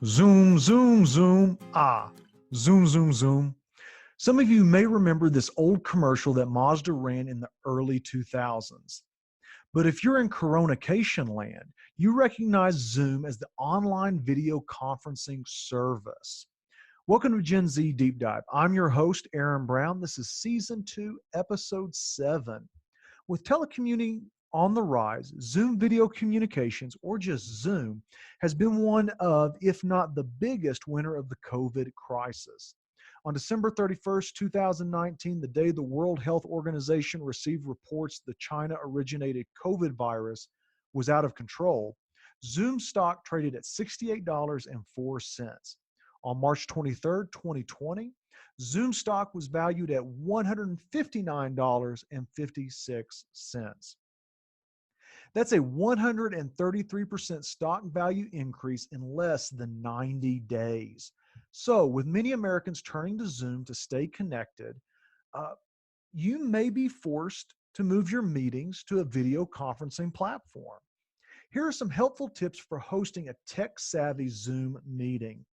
Zoom, zoom, zoom. Zoom, zoom, zoom. Some of you may remember this old commercial that Mazda ran in the early 2000s. But if you're in Coronacation land, you recognize Zoom as the online video conferencing service. Welcome to Gen Z Deep Dive. I'm your host, Aaron Brown. This is Season 2, Episode 7. With telecommuting on the rise, Zoom video communications, or just Zoom, has been one of, if not the biggest winner of the COVID crisis. On December 31st, 2019, the day the World Health Organization received reports the China-originated COVID virus was out of control, Zoom stock traded at $68.04. On March 23rd, 2020, Zoom stock was valued at $159.56. That's a 133% stock value increase in less than 90 days. So, with many Americans turning to Zoom to stay connected, you may be forced to move your meetings to a video conferencing platform. Here are some helpful tips for hosting a tech-savvy Zoom meeting.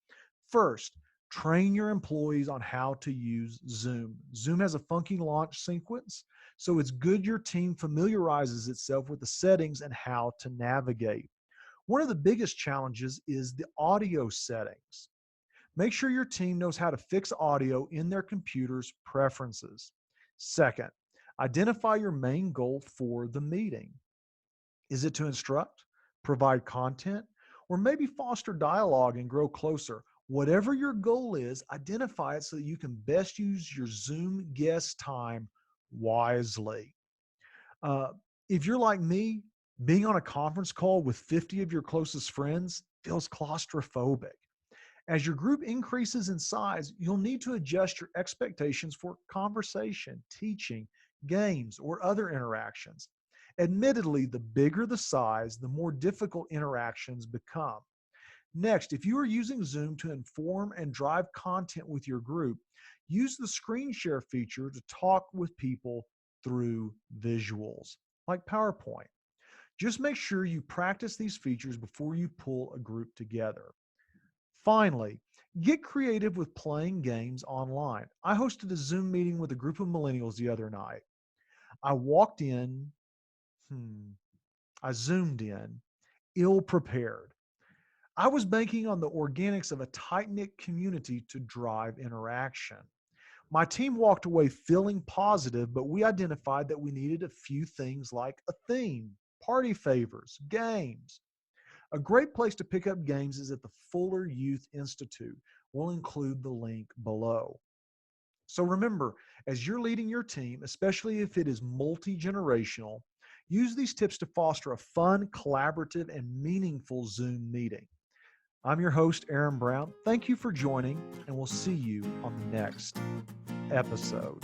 First, train your employees on how to use Zoom. Zoom has a funky launch sequence, so it's good your team familiarizes itself with the settings and how to navigate. One of the biggest challenges is the audio settings. Make sure your team knows how to fix audio in their computer's preferences. Second, identify your main goal for the meeting. Is it to instruct, provide content, or maybe foster dialogue and grow closer? Whatever your goal is, identify it so that you can best use your Zoom guest time wisely. If you're like me, being on a conference call with 50 of your closest friends feels claustrophobic. As your group increases in size, you'll need to adjust your expectations for conversation, teaching, games, or other interactions. Admittedly, the bigger the size, the more difficult interactions become. Next, if you are using Zoom to inform and drive content with your group, use the screen share feature to talk with people through visuals, like PowerPoint. Just make sure you practice these features before you pull a group together. Finally, get creative with playing games online. I hosted a Zoom meeting with a group of millennials the other night. I walked in, I zoomed in, ill prepared. I was banking on the organics of a tight-knit community to drive interaction. My team walked away feeling positive, but we identified that we needed a few things like a theme, party favors, games. A great place to pick up games is at the Fuller Youth Institute. We'll include the link below. So remember, as you're leading your team, especially if it is multi-generational, use these tips to foster a fun, collaborative, and meaningful Zoom meeting. I'm your host, Aaron Brown. Thank you for joining, and we'll see you on the next episode.